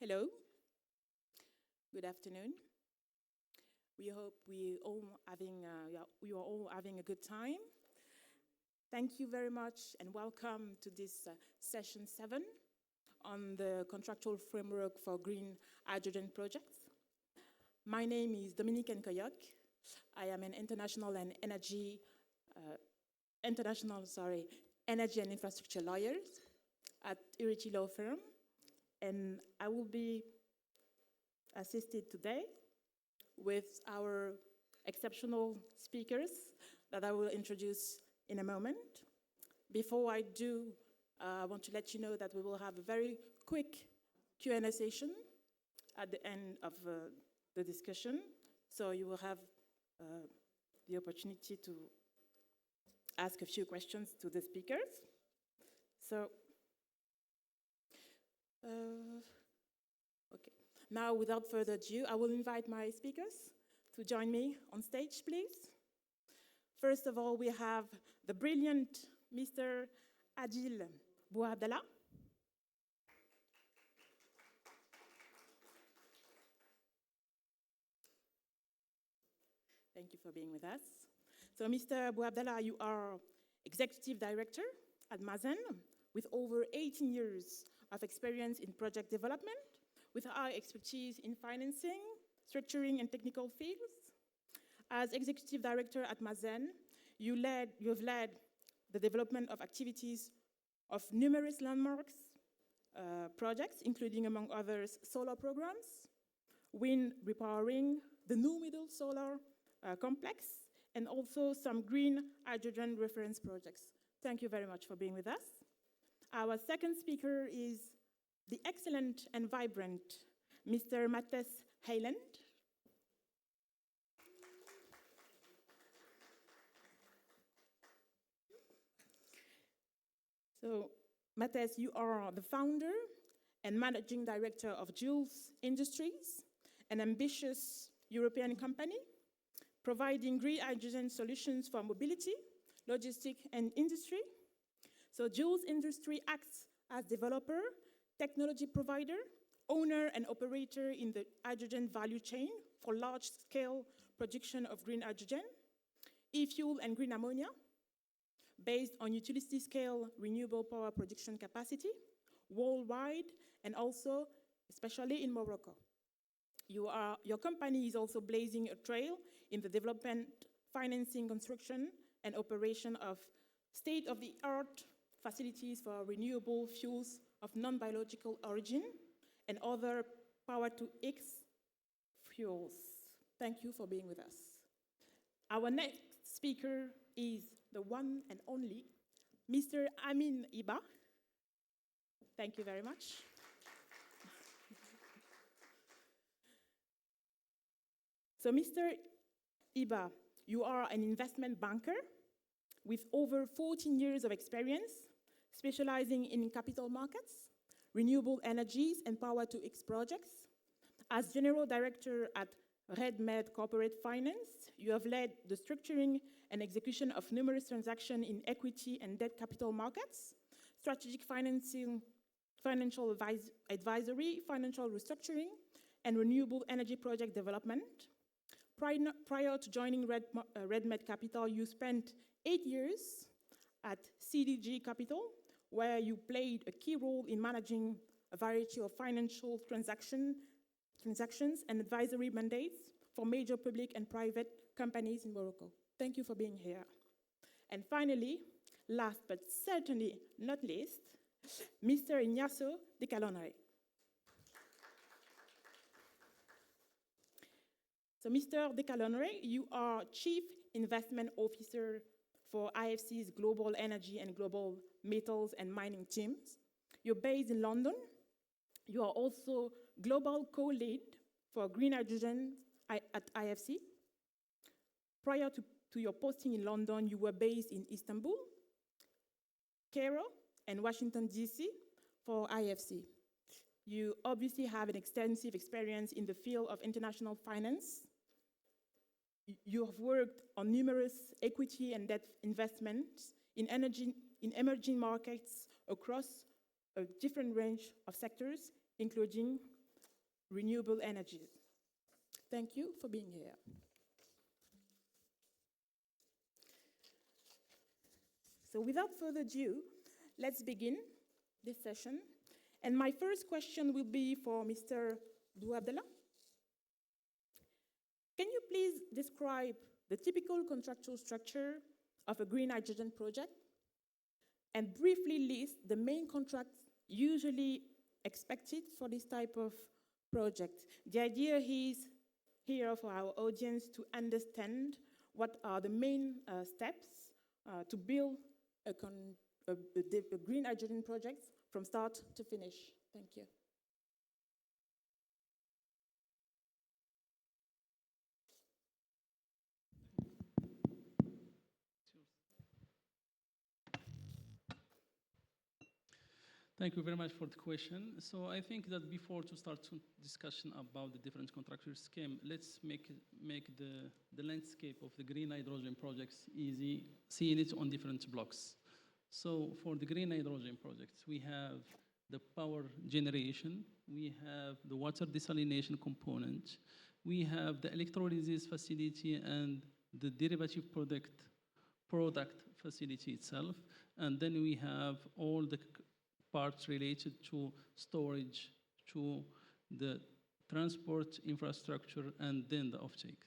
Hello, good afternoon. We hope we are all having a good time. Thank you very much and welcome to this session 7 on the contractual framework for green hydrogen projects. My name is Dominique Nkoyok. I am an energy and infrastructure lawyer at Iriti Law Firm. And I will be assisted today with our exceptional speakers that I will introduce in a moment. Before I do, I want to let you know that we will have a very quick Q&A session at the end of the discussion. So you will have the opportunity to ask a few questions to the speakers. So, okay. Now, without further ado, I will invite my speakers to join me on stage, please. First of all, we have the brilliant Mr. Adil Bouabdallah. Thank you for being with us. So, Mr. Bouabdallah, you are Executive Director at Mazen with over 18 years of experience in project development, with high expertise in financing, structuring, and technical fields. As Executive Director at Mazen, you have led the development of activities of numerous landmarks projects, including, among others, solar programs, wind repowering, the New Middle Solar Complex, and also some green hydrogen reference projects. Thank you very much for being with us. Our second speaker is the excellent and vibrant Mr. Matthijs Heiland. So, Matthijs, you are the founder and managing director of Jules Industries, an ambitious European company providing green hydrogen solutions for mobility, logistics, and industry. So Jules Industry acts as developer, technology provider, owner and operator in the hydrogen value chain for large-scale production of green hydrogen, e-fuel and green ammonia, based on utility-scale renewable power production capacity worldwide and also especially in Morocco. Your company is also blazing a trail in the development, financing, construction, and operation of state-of-the-art facilities for renewable fuels of non-biological origin and other power-to-X fuels. Thank you for being with us. Our next speaker is the one and only Mr. Amin Iba. Thank you very much. So, Mr. Iba, you are an investment banker with over 14 years of experience, specializing in capital markets, renewable energies, and power-to-X projects. As General Director at RedMed Corporate Finance, you have led the structuring and execution of numerous transactions in equity and debt capital markets, strategic financing, financial advisory, financial restructuring, and renewable energy project development. Prior to joining RedMed Capital, you spent 8 years at CDG Capital, where you played a key role in managing a variety of financial transactions and advisory mandates for major public and private companies in Morocco. Thank you for being here. And finally, last but certainly not least, Mr. Ignacio de Calonre. So, Mr. de Calonre, you are Chief Investment Officer for IFC's Global Energy and Global Metals and Mining teams. You're based in London. You are also Global Co-Lead for Green Hydrogen at IFC. Prior to your posting in London, you were based in Istanbul, Cairo, and Washington, D.C. for IFC. You obviously have an extensive experience in the field of international finance. You have worked on numerous equity and debt investments in emerging markets across a different range of sectors, including renewable energy. Thank you for being here. So without further ado, let's begin this session. And my first question will be for Mr. Douabdallah. Can you please describe the typical contractual structure of a green hydrogen project and briefly list the main contracts usually expected for this type of project? The idea is here for our audience to understand what are the main steps to build a green hydrogen project from start to finish. Thank you. Thank you very much for the question. So I think that before to start discussion about the different contractual scheme, let's make the landscape of the green hydrogen projects easy, seeing it on different blocks. So for the green hydrogen projects, we have the power generation, we have the water desalination component, we have the electrolysis facility and the derivative product facility itself, and then we have all the parts related to storage, to the transport infrastructure, and then the offtake.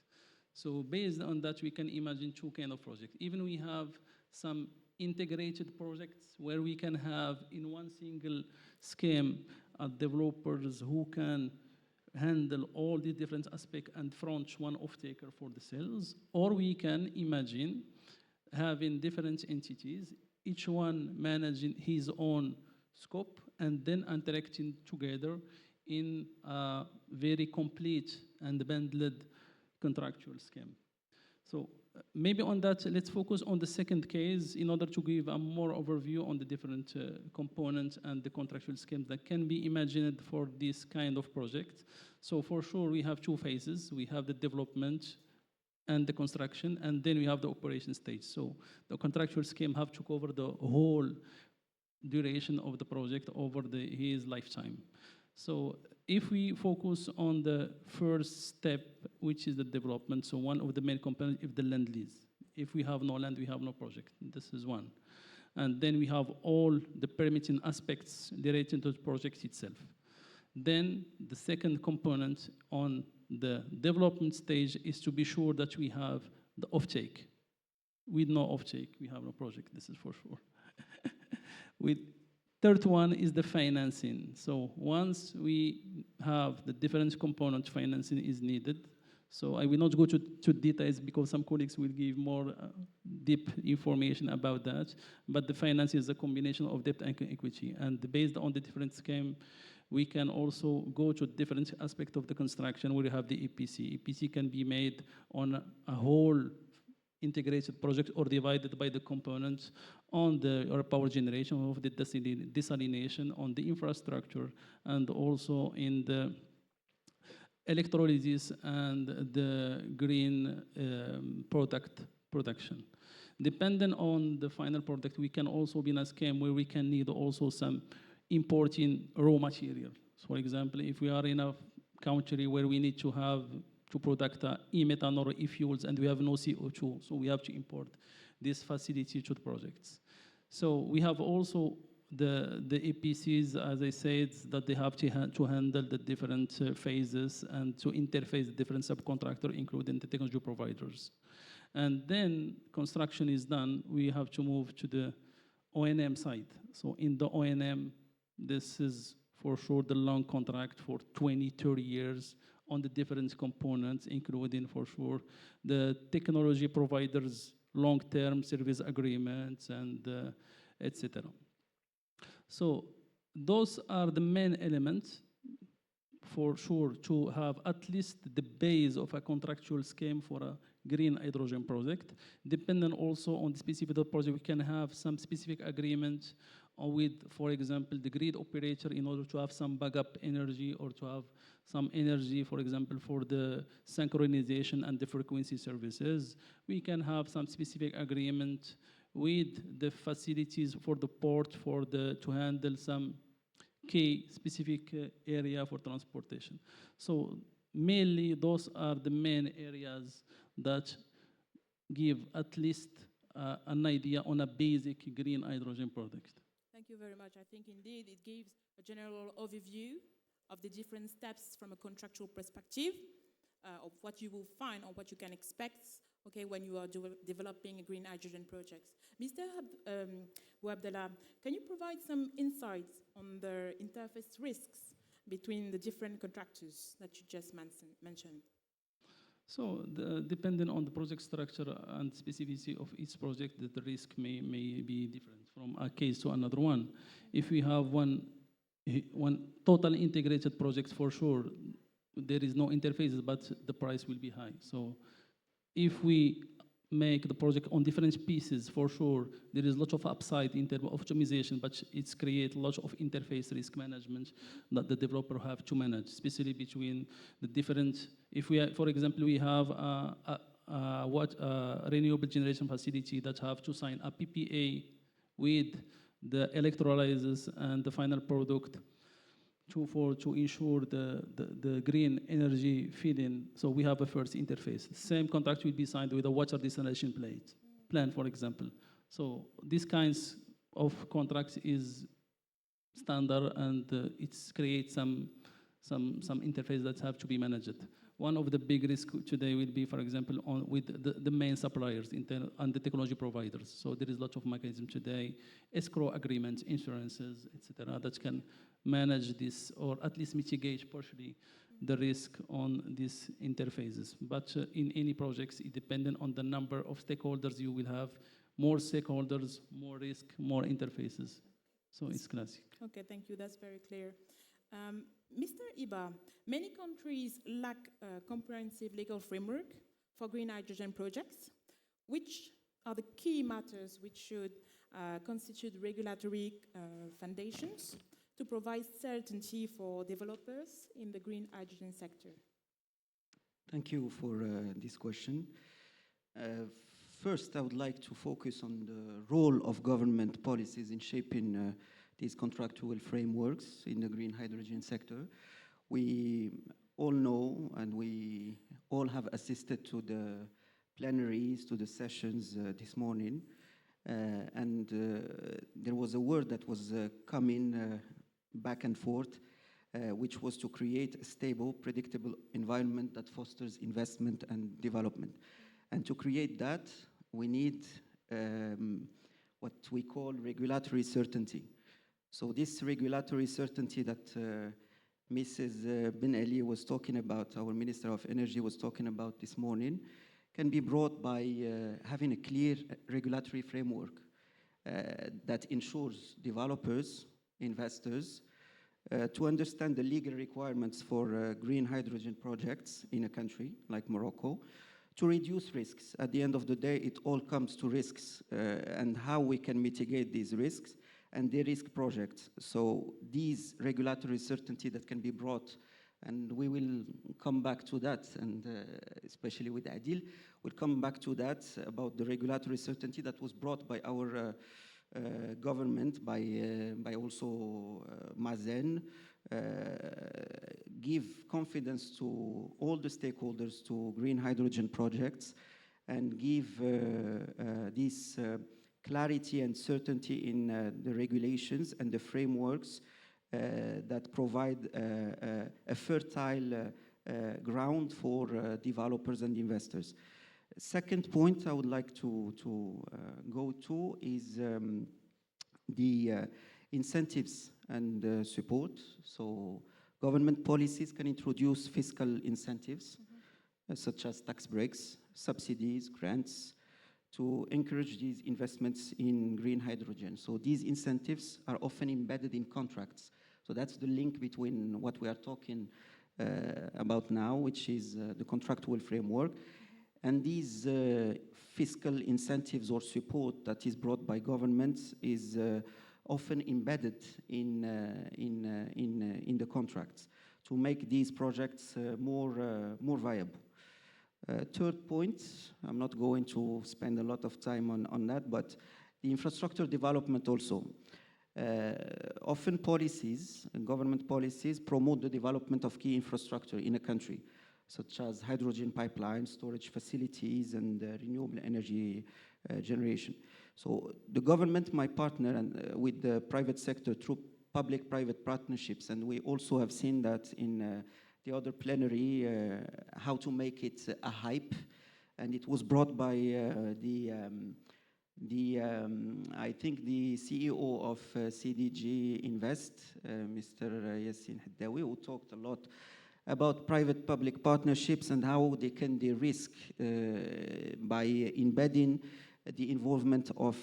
So based on that, we can imagine two kind of projects. Even we have some integrated projects where we can have in one single scheme developers who can handle all the different aspects and front one off-taker for the cells, or we can imagine having different entities, each one managing his own scope and then interacting together in a very complete and bundled contractual scheme. So maybe on that, let's focus on the second case in order to give a more overview on the different components and the contractual schemes that can be imagined for this kind of project. So for sure, we have two phases. We have the development and the construction, and then we have the operation stage. So the contractual scheme have to cover the whole duration of the project over his lifetime. So if we focus on the first step, which is the development, so one of the main components is the land lease. If we have no land, we have no project. This is one. And then we have all the permitting aspects related to the project itself. Then the second component on the development stage is to be sure that we have the offtake. With no offtake, we have no project, this is for sure. With third one is the financing. So once we have the different component, financing is needed. So I will not go to details because some colleagues will give more deep information about that. But the finance is a combination of debt and equity. And based on the different scheme, we can also go to different aspects of the construction where you have the EPC. EPC can be made on a whole integrated project or divided by the components on the power generation of the desalination, on the infrastructure, and also in the electrolysis and the green product production. Depending on the final product, we can also be in a scheme where we can need also some importing raw material. So for example, if we are in a country where we need to have to product e-methanol or e-fuels and we have no CO2, so we have to import this facility to the projects. So we have also the EPCs, as I said, that they have to handle the different phases and to interface the different subcontractors, including the technology providers. And then construction is done, we have to move to the O&M side. So in the O&M, this is for sure the long contract for 20, 30 years on the different components, including for sure the technology providers' long-term service agreements and etc. So those are the main elements for sure to have at least the base of a contractual scheme for a green hydrogen project. Depending also on the specific project, we can have some specific agreement with, for example, the grid operator in order to have some backup energy or to have some energy, for example, for the synchronization and the frequency services. We can have some specific agreement with the facilities for the port to handle some key specific area for transportation. So mainly those are the main areas that give at least an idea on a basic green hydrogen product. Thank you very much. I think indeed it gives a general overview of the different steps from a contractual perspective of what you will find or what you can expect, okay, when you are developing a green hydrogen projects. Mr. Bouabdallah, can you provide some insights on the interface risks between the different contractors that you just mentioned? So depending on the project structure and specificity of each project, the risk may be different from a case to another one. If we have one totally integrated project, for sure, there is no interfaces, but the price will be high. So if we make the project on different pieces, for sure, there is lots of upside in terms of optimization, but it's create lots of interface risk management that the developer have to manage, especially between the different, if we, for example, we have a renewable generation facility that have to sign a PPA with the electrolyzers and the final product to ensure the green energy feeding. So we have a first interface. Same contract will be signed with a water desalination plant, for example. So these kinds of contracts is standard, and it creates some interface that have to be managed. One of the big risks today will be, for example, with the main suppliers and the technology providers. So there is lots of mechanism today, escrow agreements, insurances, etc., that can manage this or at least mitigate partially the risk on these interfaces. But in any projects, it depends on the number of stakeholders you will have. More stakeholders, more risk, more interfaces. So it's classic. Okay, thank you. That's very clear. Mr. Iba, many countries lack a comprehensive legal framework for green hydrogen projects. Which are the key matters which should constitute regulatory foundations to provide certainty for developers in the green hydrogen sector? Thank you for this question. First, I would like to focus on the role of government policies in shaping these contractual frameworks in the green hydrogen sector. We all know, and we all have assisted to the plenaries, to the sessions this morning, and there was a word that was coming back and forth, which was to create a stable, predictable environment that fosters investment and development. And to create that, we need what we call regulatory certainty. So this regulatory certainty that Mrs. Ben Ali was talking about, our Minister of Energy was talking about this morning, can be brought by having a clear regulatory framework that ensures developers, investors, to understand the legal requirements for green hydrogen projects in a country like Morocco, to reduce risks. At the end of the day, it all comes to risks and how we can mitigate these risks and de-risk projects. So these regulatory certainty that can be brought, and we will come back to that, and especially with Adil, we'll come back to that about the regulatory certainty that was brought by our government, by also Mazen, give confidence to all the stakeholders to green hydrogen projects, and give this clarity and certainty in the regulations and the frameworks that provide a fertile ground for developers and investors. Second point I would like to go to is the incentives and support. So government policies can introduce fiscal incentives, such as tax breaks, subsidies, grants, to encourage these investments in green hydrogen. So these incentives are often embedded in contracts. So that's the link between what we are talking about now, which is the contractual framework, and these fiscal incentives or support that is brought by governments is often embedded in the contracts to make these projects more viable. Third point, I'm not going to spend a lot of time on that, but the infrastructure development also. Often policies, government policies, promote the development of key infrastructure in a country, such as hydrogen pipelines, storage facilities, and renewable energy generation. So the government might partner with the private sector through public-private partnerships, and we also have seen that in the other plenary, how to make it a hype, and it was brought by I think the CEO of CDG Invest, Mr. Yassin Haddawi, who talked a lot about private-public partnerships and how they can de-risk by embedding the involvement of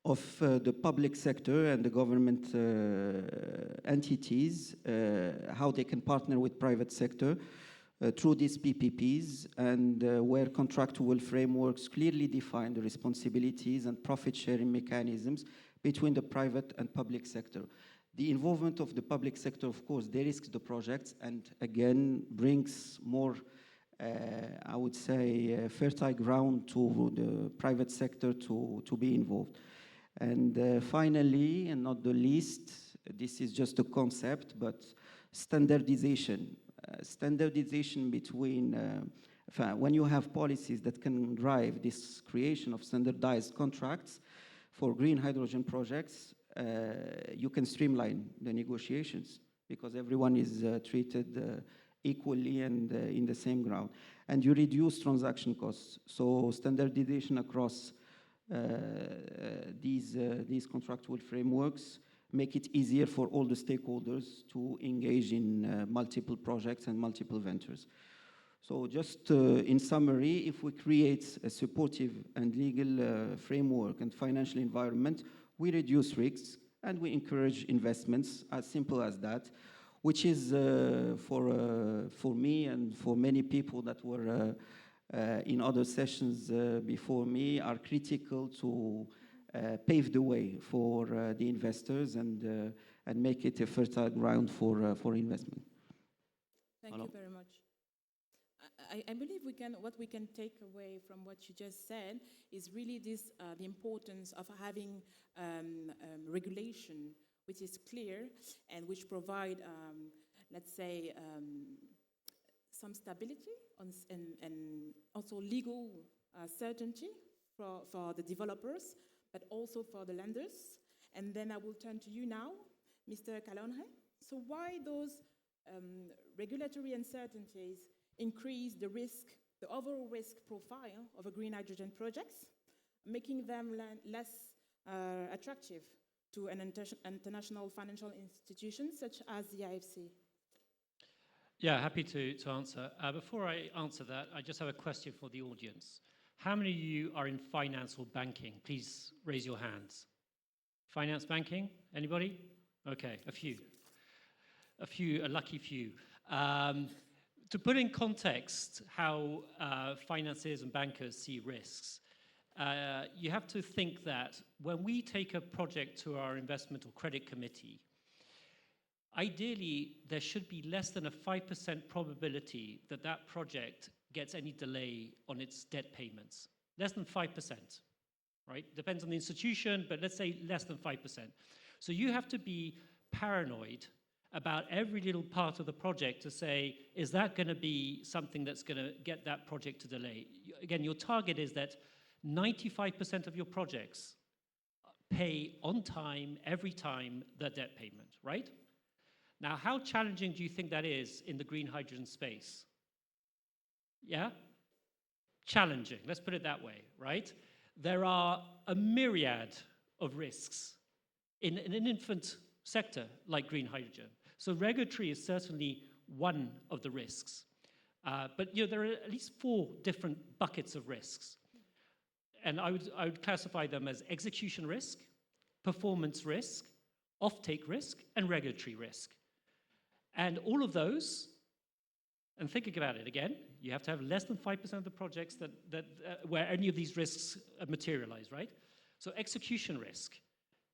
the public sector and the government entities, how they can partner with private sector through these PPPs, and where contractual frameworks clearly define the responsibilities and profit-sharing mechanisms between the private and public sector. The involvement of the public sector, of course, de-risks the projects and again brings more, I would say, fertile ground to the private sector to be involved. And finally, and not the least, this is just a concept, but standardization. Standardization between, when you have policies that can drive this creation of standardized contracts for green hydrogen projects, you can streamline the negotiations because everyone is treated equally and in the same ground. And you reduce transaction costs. So standardization across these contractual frameworks make it easier for all the stakeholders to engage in multiple projects and multiple ventures. So just in summary, if we create a supportive and legal framework and financial environment, we reduce risks and we encourage investments, as simple as that, which is for me and for many people that were in other sessions before me are critical to pave the way for the investors and make it a fertile ground for investment. Thank you very much. I believe what we can take away from what you just said is really the importance of having regulation which is clear and which provide, let's say, some stability and also legal certainty for the developers, but also for the lenders. And then I will turn to you now, Mr. Kalonhe. So why those regulatory uncertainties increase the risk, the overall risk profile of a green hydrogen projects, making them less attractive to an international financial institutions such as the IFC? Yeah, happy to answer. Before I answer that, I just have a question for the audience. How many of you are in finance or banking? Please raise your hands. Finance, banking? Anybody? Okay, a few, a lucky few. To put in context how financiers and bankers see risks, you have to think that when we take a project to our investment or credit committee, ideally there should be less than a 5% probability that that project gets any delay on its debt payments. Less than 5%, right? Depends on the institution, but let's say less than 5%. So you have to be paranoid about every little part of the project to say, is that going to be something that's going to get that project to delay? Again, your target is that 95% of your projects pay on time, every time, the debt payment, right? Now, how challenging do you think that is in the green hydrogen space? Yeah? Challenging, let's put it that way, right? There are a myriad of risks in an infant sector like green hydrogen. So regulatory is certainly one of the risks. But there are at least 4 different buckets of risks. And I would classify them as execution risk, performance risk, offtake risk, and regulatory risk. And all of those, and thinking about it again, you have to have less than 5% of the projects where any of these risks materialize, right? So execution risk,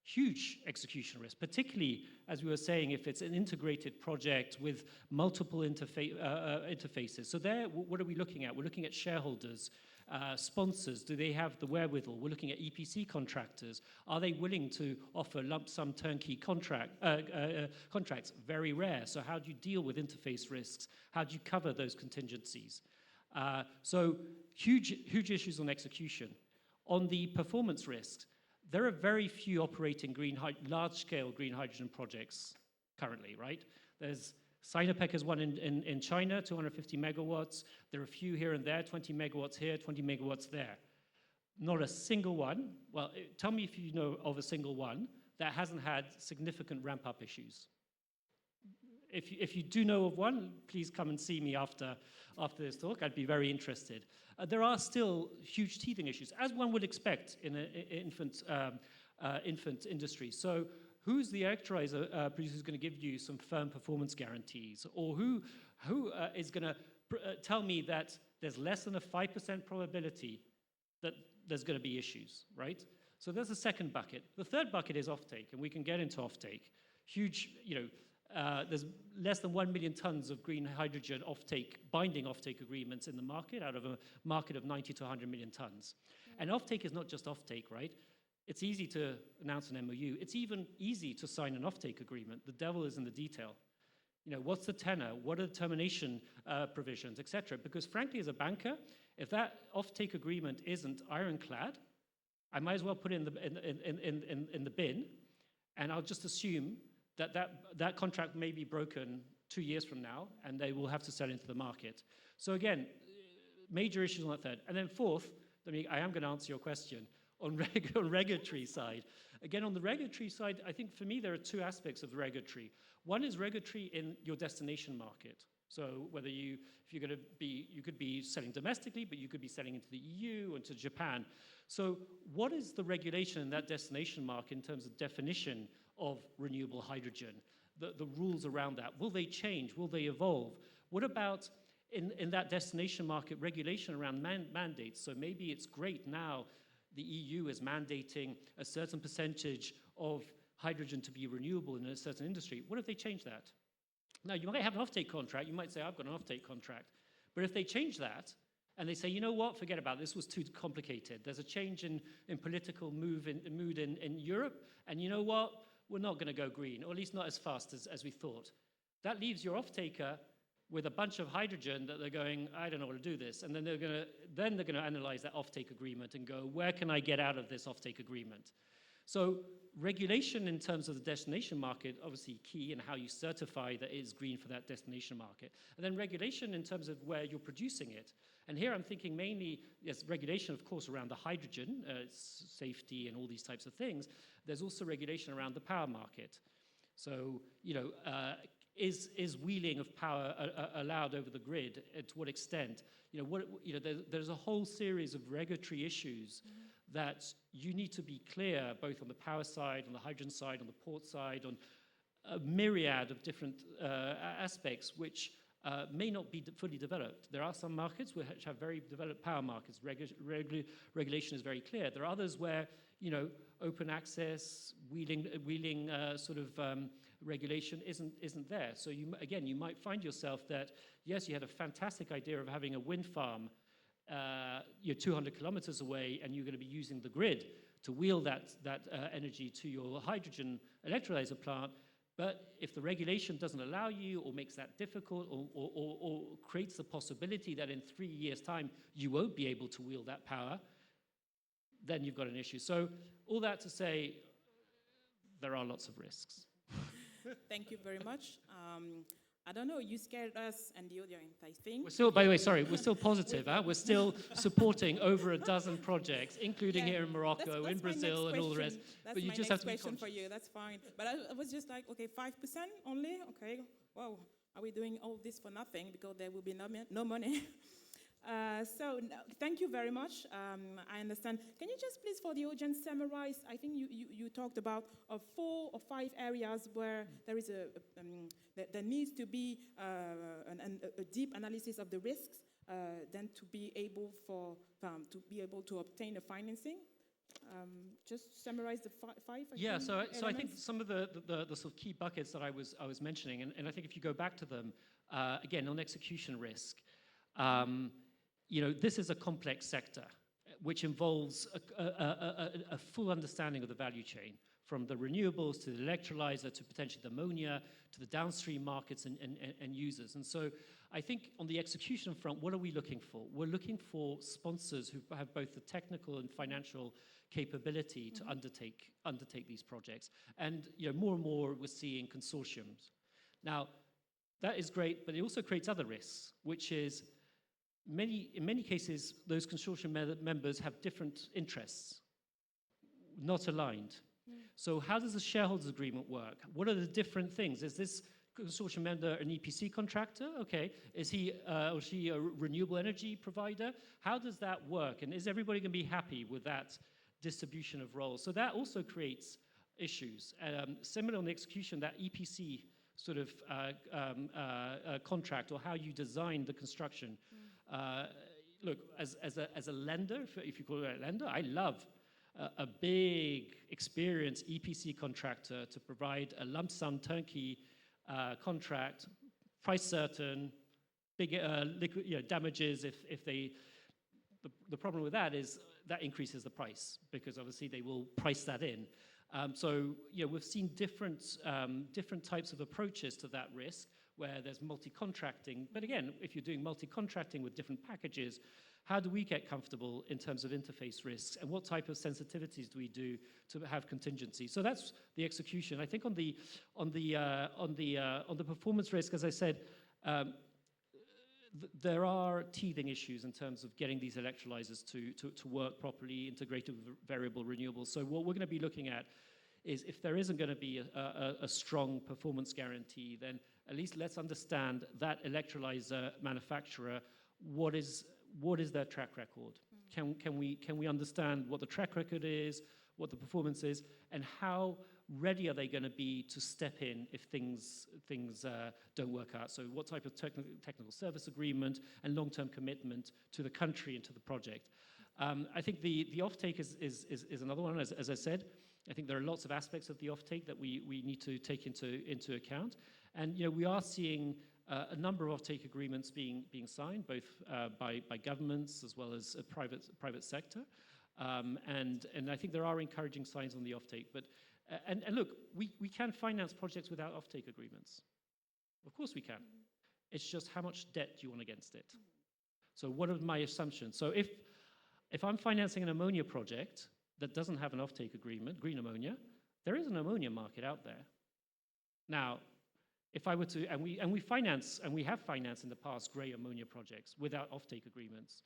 huge execution risk, particularly, as we were saying, if it's an integrated project with multiple interfaces. So there, what are we looking at? We're looking at shareholders sponsors? Do they have the wherewithal? We're looking at EPC contractors. Are they willing to offer lump sum turnkey contracts? Very rare. So how do you deal with interface risks? How do you cover those contingencies? So huge issues on execution. On the performance risks, there are very few operating large-scale green hydrogen projects currently, right? There's Sinopec has one in China, 250 megawatts. There are a few here and there, 20 megawatts here, 20 megawatts there. Not a single one, well, tell me if you know of a single one that hasn't had significant ramp-up issues. If you do know of one, please come and see me after this talk. I'd be very interested. There are still huge teething issues, as one would expect in an infant industry. So who's the electrolyzer producer who's going to give you some firm performance guarantees? Or who is going to tell me that there's less than a 5% probability that there's going to be issues, right? So there's the second bucket. The third bucket is offtake, and we can get into offtake. Huge, there's less than 1 million tons of green hydrogen binding offtake agreements in the market out of a market of 90 to 100 million tons. And offtake is not just offtake, right? It's easy to announce an MOU. It's even easy to sign an offtake agreement. The devil is in the detail. What's the tenor? What are the termination provisions, et cetera? Because frankly, as a banker, if that offtake agreement isn't ironclad, I might as well put it in the bin, and I'll just assume that contract may be broken 2 years from now, and they will have to sell into the market. So again, major issues on that third. And then fourth, I am going to answer your question, on regulatory side. Again, on the regulatory side, I think for me there are two aspects of the regulatory. One is regulatory in your destination market. So whether if you're going to be, you could be selling domestically, but you could be selling into the EU and to Japan. So what is the regulation in that destination market in terms of definition of renewable hydrogen? The rules around that, will they change? Will they evolve? What about in that destination market regulation around mandates? So maybe it's great now the EU is mandating a certain percentage of hydrogen to be renewable in a certain industry. What if they change that? Now, you might have an offtake contract. You might say, I've got an offtake contract. But if they change that, and they say, you know what, forget about it. This was too complicated. There's a change in political mood in Europe, and you know what? We're not going to go green, or at least not as fast as we thought. That leaves your offtaker with a bunch of hydrogen that they're going, I don't know what to do this. And then they're going to analyze that offtake agreement and go, where can I get out of this offtake agreement? So regulation in terms of the destination market, obviously key in how you certify that it is green for that destination market. And then regulation in terms of where you're producing it. And here I'm thinking mainly, yes, regulation, of course, around the hydrogen, safety and all these types of things. There's also regulation around the power market. So, is wheeling of power allowed over the grid? To what extent? There's a whole series of regulatory issues that you need to be clear, both on the power side, on the hydrogen side, on the port side, on a myriad of different aspects which may not be fully developed. There are some markets which have very developed power markets. Regulation is very clear. There are others where, open access, wheeling regulation isn't there. So you might find yourself that, yes, you had a fantastic idea of having a wind farm you're 200 kilometers away, and you're going to be using the grid to wheel that energy to your hydrogen electrolyzer plant. But if the regulation doesn't allow you, or makes that difficult, or creates the possibility that in 3 years' time you won't be able to wheel that power, then you've got an issue. So all that to say, there are lots of risks. Thank you very much. I don't know, you scared us and the audience, I think. We're still, by the way, sorry, we're still positive. We're still supporting over a dozen projects, including here in Morocco, in Brazil, and all the rest. But you just have to be conscious. For you, that's fine. But I was just like, okay, 5% only? Okay, wow. Are we doing all this for nothing? Because there will be no money. Thank you very much. I understand. Can you just please, for the audience, summarize? I think you talked about 4 or 5 areas where there is there needs to be a deep analysis of the risks, then to be able to obtain a financing. Just summarize the 5. Yeah. So I think some of the sort of key buckets that I was mentioning, and I think if you go back to them again on execution risk. this is a complex sector which involves a full understanding of the value chain, from the renewables to the electrolyzer to potentially the ammonia to the downstream markets and users. And so I think on the execution front, what are we looking for? We're looking for sponsors who have both the technical and financial capability to undertake these projects. And more and more we're seeing consortiums. Now, that is great, but it also creates other risks, which is in many cases, those consortium members have different interests, not aligned. So how does the shareholders agreement work? What are the different things? Is this consortium member an EPC contractor? Okay. Is he or she a renewable energy provider? How does that work? And is everybody going to be happy with that distribution of roles? So that also creates issues. Similar on the execution, that EPC sort of contract, or how you design the construction. Look, as a lender, if you call it a lender, I love a big, experienced EPC contractor to provide a lump sum turnkey contract, price certain, big liquid damages if they. The problem with that is that increases the price, because obviously they will price that in. So we've seen different types of approaches to that risk, where there's multi-contracting. But again, if you're doing multi-contracting with different packages, how do we get comfortable in terms of interface risks, and what type of sensitivities do we do to have contingency? So that's the execution. I think on the performance risk, as I said, there are teething issues in terms of getting these electrolyzers to work properly, integrated with variable renewables. So what we're going to be looking at is, if there isn't going to be a strong performance guarantee, then at least let's understand that electrolyzer manufacturer, what is their track record? Can we understand what the track record is, what the performance is, and how ready are they going to be to step in if things don't work out? So what type of technical service agreement and long-term commitment to the country and to the project? I think the offtake is another one. As I said, I think there are lots of aspects of the offtake that we need to take into account. And we are seeing a number of offtake agreements being signed, both by governments as well as private sector. And I think there are encouraging signs on the offtake. But and look, we can finance projects without offtake agreements. Of course we can. It's just how much debt do you want against it? So what are my assumptions? So if I'm financing an ammonia project that doesn't have an offtake agreement, green ammonia, there is an ammonia market out there. Now, if I were to, and we finance, and we have financed in the past grey ammonia projects without offtake agreements,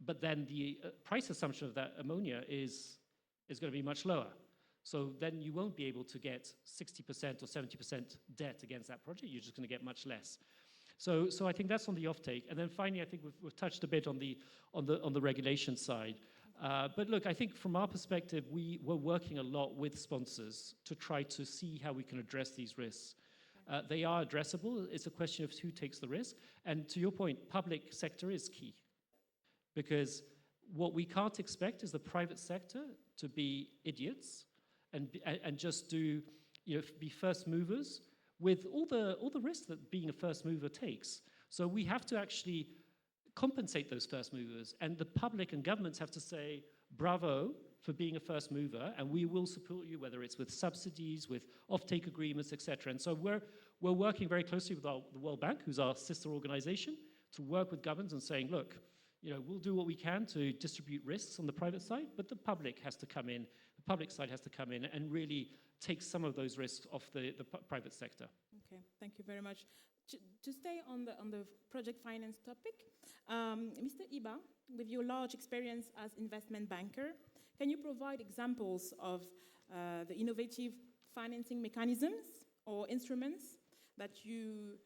but then the price assumption of that ammonia is going to be much lower. So then you won't be able to get 60% or 70% debt against that project. You're just going to get much less. So I think that's on the offtake. And then finally, I think we've touched a bit on the regulation side. But look, I think from our perspective, we're working a lot with sponsors to try to see how we can address these risks. They are addressable. It's a question of who takes the risk. And to your point, public sector is key. Because what we can't expect is the private sector to be idiots and just be first movers with all the risks that being a first mover takes. So we have to actually compensate those first movers, and the public and governments have to say bravo for being a first mover, and we will support you, whether it's with subsidies, with offtake agreements, etc. And so we're working very closely with the World Bank, who's our sister organization, to work with governments and saying, look, we'll do what we can to distribute risks on the private side, but the public has to come in. The public side has to come in and really take some of those risks off the private sector. Okay, thank you very much. To stay on the project finance topic, Mr. Iba, with your large experience as investment banker, can you provide examples of the innovative financing mechanisms or instruments that you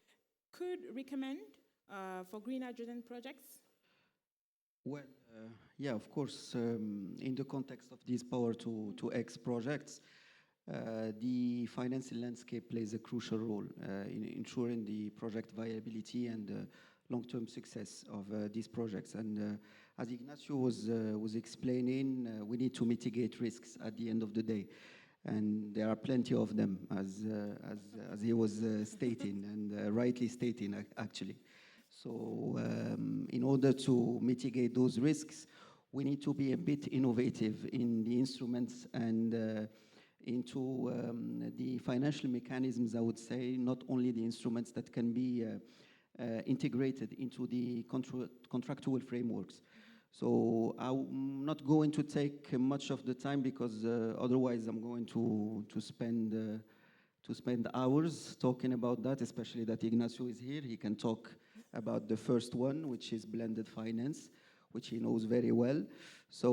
could recommend for green hydrogen projects? Well, yeah, of course, in the context of these Power-to-X projects, the financing landscape plays a crucial role in ensuring the project viability and long-term success of these projects. And as Ignacio was explaining, we need to mitigate risks at the end of the day. And there are plenty of them, as he was stating, and rightly stating, actually. So in order to mitigate those risks, we need to be a bit innovative in the instruments and into the financial mechanisms, I would say, not only the instruments that can be integrated into the contractual frameworks. So I'm not going to take much of the time because otherwise I'm going to spend hours talking about that, especially that Ignacio is here. He can talk about the first one, which is blended finance, which he knows very well. So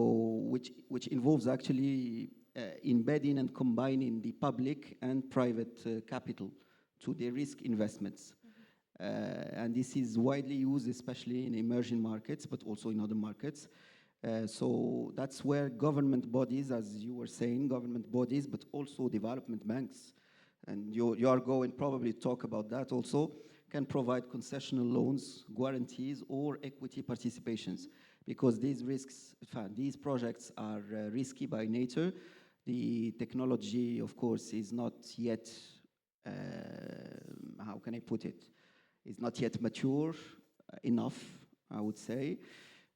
which involves actually embedding and combining the public and private capital to the risk investments. And this is widely used, especially in emerging markets, but also in other markets. So that's where government bodies, as you were saying, government bodies, but also development banks, and you are going probably talk about that also, can provide concessional loans, guarantees, or equity participations. Because these risks, these projects are risky by nature. The technology, of course, is not yet, how can I put it? Is not yet mature enough, I would say.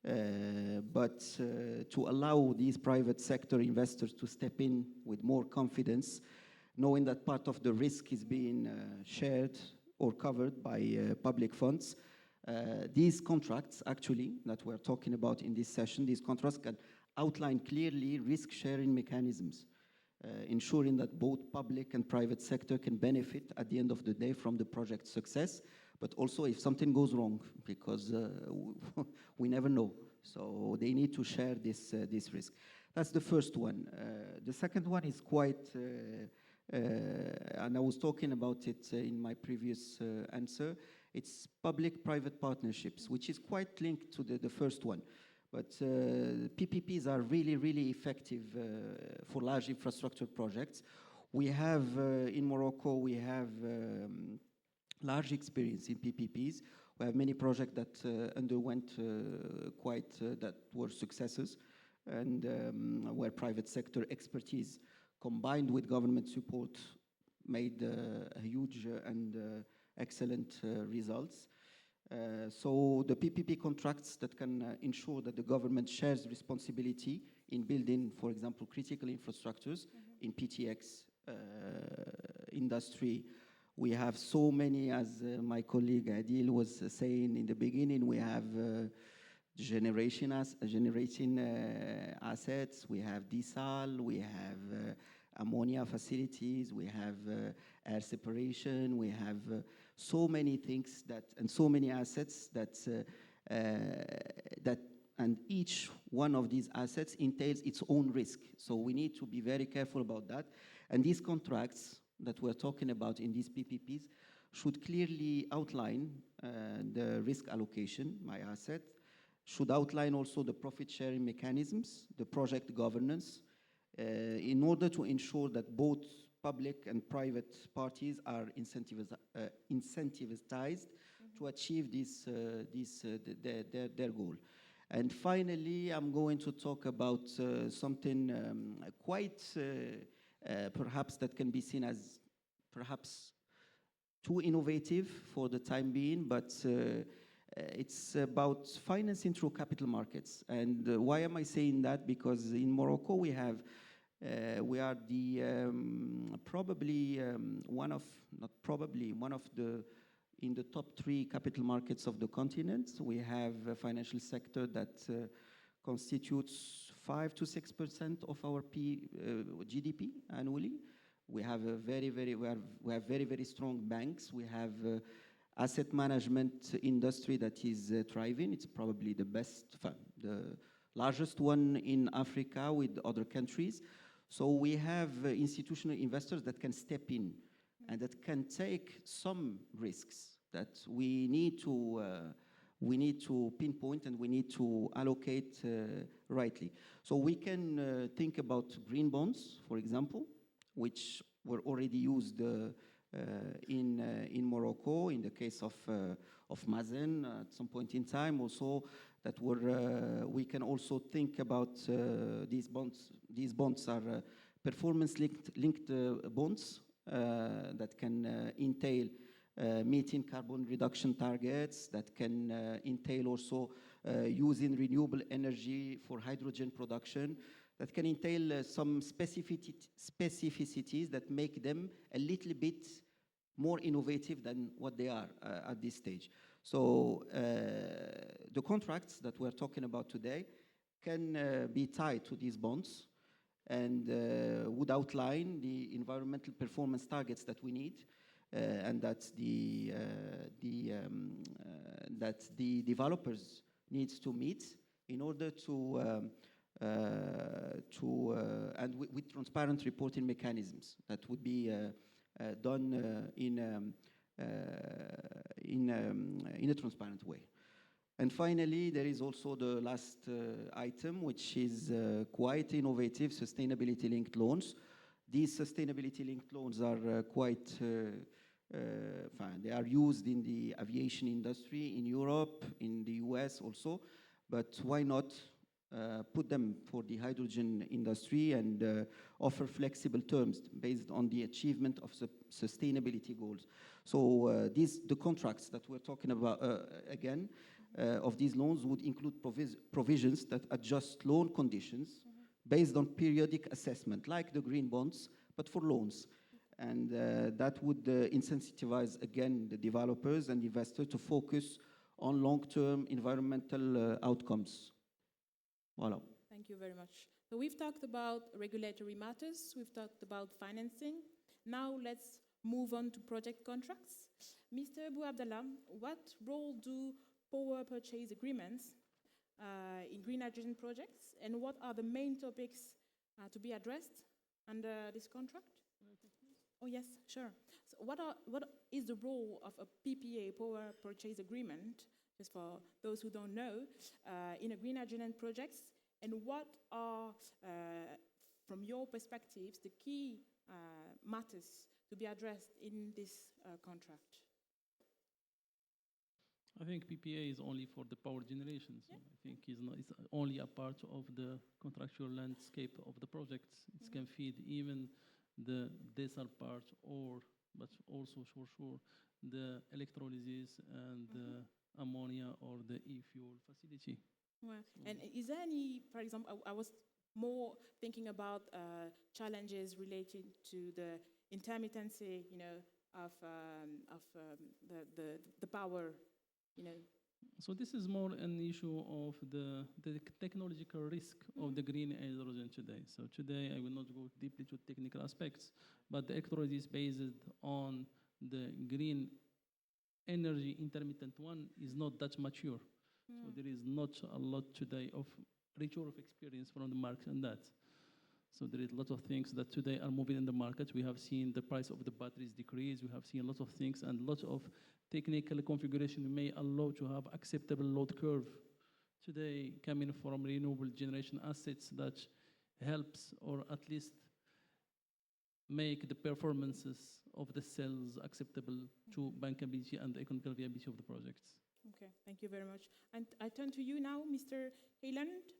But to allow these private sector investors to step in with more confidence, knowing that part of the risk is being shared or covered by public funds, these contracts, actually, that we're talking about in this session, these contracts can outline clearly risk-sharing mechanisms, ensuring that both public and private sector can benefit at the end of the day from the project's success, but also if something goes wrong, because we never know. So they need to share this risk. That's the first one. The second one is quite, and I was talking about it in my previous answer, it's public-private partnerships, which is quite linked to the first one. But PPPs are really, really effective for large infrastructure projects. We have, in Morocco, we have large experience in PPPs. We have many projects that underwent that were successes, and where private sector expertise combined with government support made huge and excellent results. So the PPP contracts that can ensure that the government shares responsibility in building, for example, critical infrastructures in PTX industry. We have so many, as my colleague Adil was saying in the beginning, we have generating assets, we have desal, we have ammonia facilities, we have air separation, we have so many things that, and so many assets that, and each one of these assets entails its own risk. So we need to be very careful about that. And these contracts that we're talking about in these PPPs should clearly outline the risk allocation by asset, should outline also the profit-sharing mechanisms, the project governance, in order to ensure that both public and private parties are incentivized to achieve their goal. And finally, I'm going to talk about something quite perhaps that can be seen as perhaps too innovative for the time being, but it's about financing through capital markets. And why am I saying that? Because in Morocco we are the probably one of the in the top 3 capital markets of the continent. We have a financial sector that constitutes 5 to 6% of our GDP annually. We have very strong banks. We have asset management industry that is thriving. It's probably the largest one in Africa with other countries. So we have institutional investors that can step in and that can take some risks that we need to pinpoint and we need to allocate rightly. So we can think about green bonds, for example, which were already used in Morocco in the case of Mazen at some point in time. Also, that we can also think about these bonds. These bonds are performance-linked bonds that can entail meeting carbon reduction targets, that can entail also using renewable energy for hydrogen production, that can entail some specificities that make them a little bit more innovative than what they are at this stage. So the contracts that we're talking about today can be tied to these bonds and would outline the environmental performance targets that we need, and that the developers needs to meet in order to and with transparent reporting mechanisms that would be done in a transparent way. And finally, there is also the last item, which is quite innovative, sustainability-linked loans. These sustainability-linked loans are quite fine. They are used in the aviation industry in Europe, in the US also, but why not put them for the hydrogen industry and offer flexible terms based on the achievement of sustainability goals. So the contracts that we're talking about again, of these loans would include provisions that adjust loan conditions based on periodic assessment, like the green bonds, but for loans. And that would incentivize, again, the developers and investors to focus on long-term environmental outcomes. Voilà. Thank you very much. So we've talked about regulatory matters, we've talked about financing. Now let's move on to project contracts. Mr. Abou Abdallah, what role do power purchase agreements in green hydrogen projects, and what are the main topics to be addressed under this contract? Oh yes, sure. So what is the role of a PPA, power purchase agreement, just for those who don't know, in a green hydrogen projects, and what are, from your perspectives, the key matters to be addressed in this contract? I think PPA is only for the power generation, so I think it's only a part of the contractual landscape of the projects. It can feed even the desal part, but also for sure the electrolysis and the ammonia or the e-fuel facility. Well, and is there any, for example, I was more thinking about challenges related to the intermittency, of the power, So this is more an issue of the technological risk of the green hydrogen today. So today I will not go deeply to technical aspects, but the electrolysis based on the green energy intermittent one is not that mature. So there is not a lot today of richer of experience from the market on that. So there is a lot of things that today are moving in the market. We have seen the price of the batteries decrease. We have seen a lot of things and lots of technical configuration may allow to have acceptable load curve today coming from renewable generation assets that helps or at least make the performances of the cells acceptable to bankability and the economical viability of the projects. Okay, thank you very much. And I turn to you now, Mr. Hayland.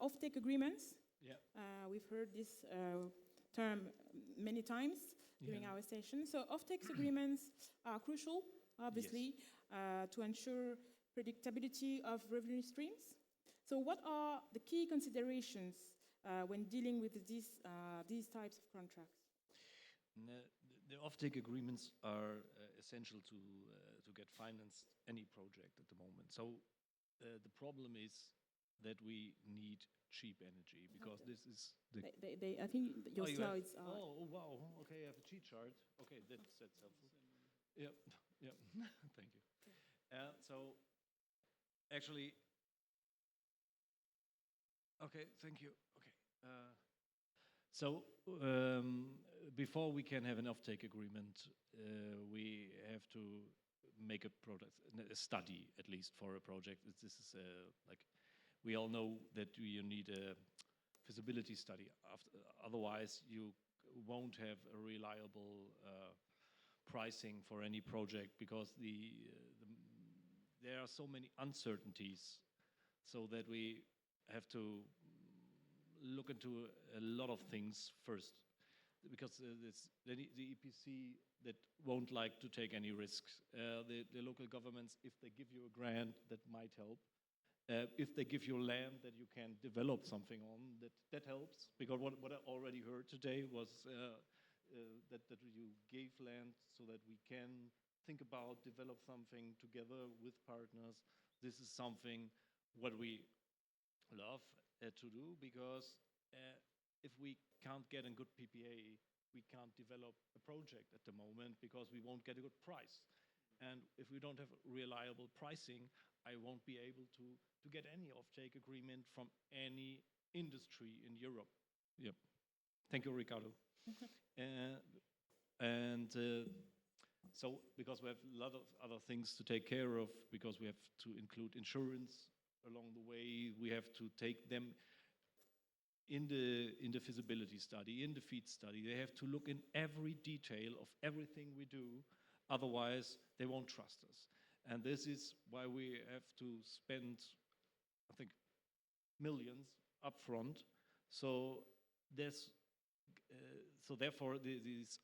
Offtake agreements. Yeah. We've heard this term many times during our session. So offtake agreements are crucial, obviously, to ensure predictability of revenue streams. So what are the key considerations when dealing with these types of contracts? The offtake agreements are essential to get financed any project at the moment. So the problem is that we need cheap energy because this is the. I think your slides are. Oh wow! Okay, I have a cheat chart. Okay, that's helpful. Yeah, yeah. Thank you. So actually, okay, thank you. Okay. So before we can have an offtake agreement, we have to make a study at least for a project. This is like we all know that you need a feasibility study. Otherwise, you won't have a reliable pricing for any project because there are so many uncertainties, so that we have to look into a lot of things first, because the EPC that won't like to take any risks. The local governments, if they give you a grant, that might help. If they give you land that you can develop something on, that helps. Because what I already heard today was that you gave land so that we can think about, develop something together with partners. This is something what we love to do, because if we can't get a good PPA, we can't develop a project at the moment, because we won't get a good price. And if we don't have reliable pricing, I won't be able to get any offtake agreement from any industry in Europe. Yep. Thank you, Ricardo. So, because we have a lot of other things to take care of, because we have to include insurance along the way, we have to take them in the feasibility study, in the FEED study. They have to look in every detail of everything we do, otherwise they won't trust us. And this is why we have to spend, I think, millions upfront. So therefore, these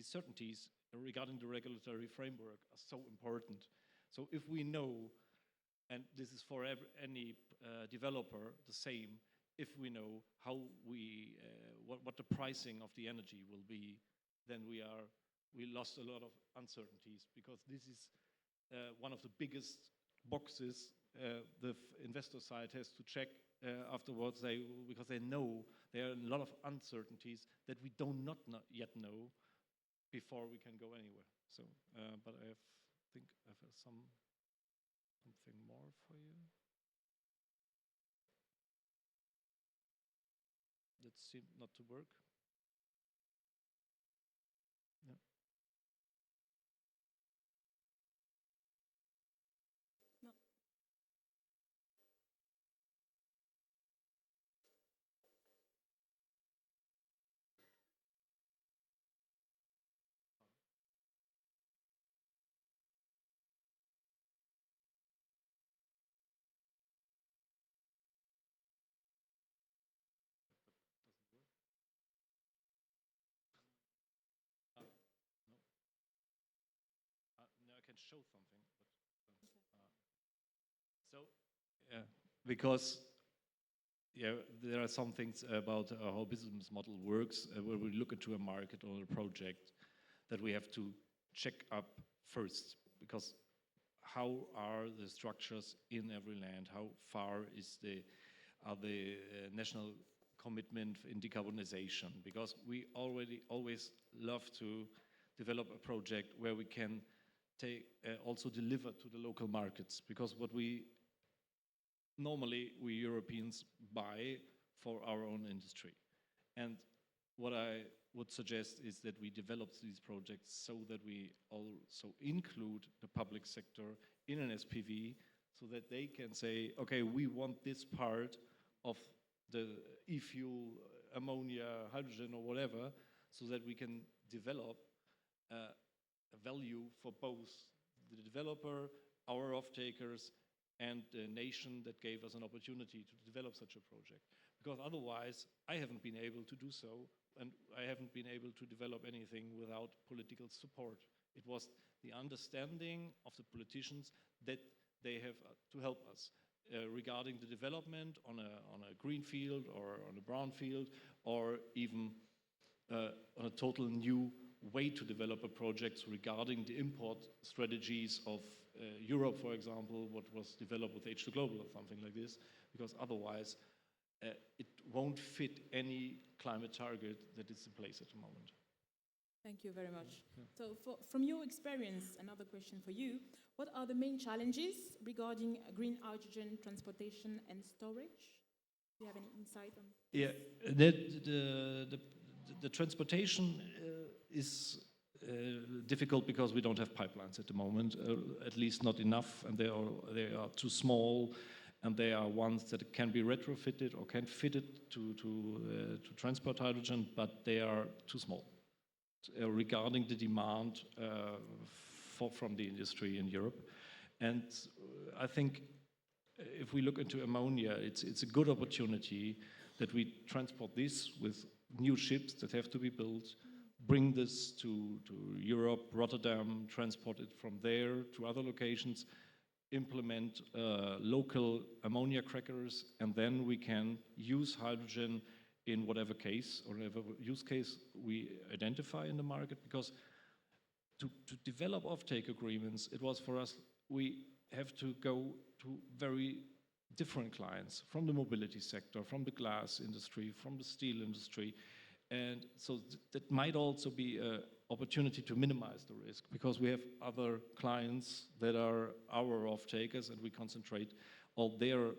certainties regarding the regulatory framework are so important. So if we know, and this is for any developer the same, if we know how what the pricing of the energy will be, then we lost a lot of uncertainties, because this is one of the biggest boxes the investor side has to check afterwards, because they know there are a lot of uncertainties that we do not yet know before we can go anywhere. So, but I think I have something more for you. That seemed not to work. Yeah. No. Now I can show something, but so yeah, because yeah, there are some things about how business model works when we look into a market or a project that we have to check up first, because how are the structures in every land? How far are the national commitment in decarbonization? Because we always love to develop a project where we can also deliver to the local markets, because what we Europeans buy for our own industry. And what I would suggest is that we develop these projects so that we also include the public sector in an SPV, so that they can say, okay, we want this part of the e-fuel, ammonia, hydrogen, or whatever, so that we can develop a value for both the developer, our off-takers, and the nation that gave us an opportunity to develop such a project. Because otherwise, I haven't been able to do so, and I haven't been able to develop anything without political support. It was the understanding of the politicians that they have to help us regarding the development on a green field or on a brown field, or even on a total new way to develop a project regarding the import strategies of Europe, for example, what was developed with H2 Global or something like this, because otherwise it won't fit any climate target that is in place at the moment. Thank you very much. Yeah. So from your experience, another question for you, what are the main challenges regarding green hydrogen transportation and storage? Do you have any insight on this? Yeah, the transportation is difficult because we don't have pipelines at the moment, at least not enough, and they are too small, and they are ones that can be retrofitted or can fit it to transport hydrogen, but they are too small regarding the demand from the industry in Europe. And I think if we look into ammonia, it's a good opportunity that we transport this with new ships that have to be built, bring this to Europe, Rotterdam, transport it from there to other locations, implement local ammonia crackers, and then we can use hydrogen in whatever case or whatever use case we identify in the market. Because to develop offtake agreements, it was for us, we have to go to very different clients from the mobility sector, from the glass industry, from the steel industry. And so that might also be an opportunity to minimize the risk, because we have other clients that are our off-takers, and we concentrate all their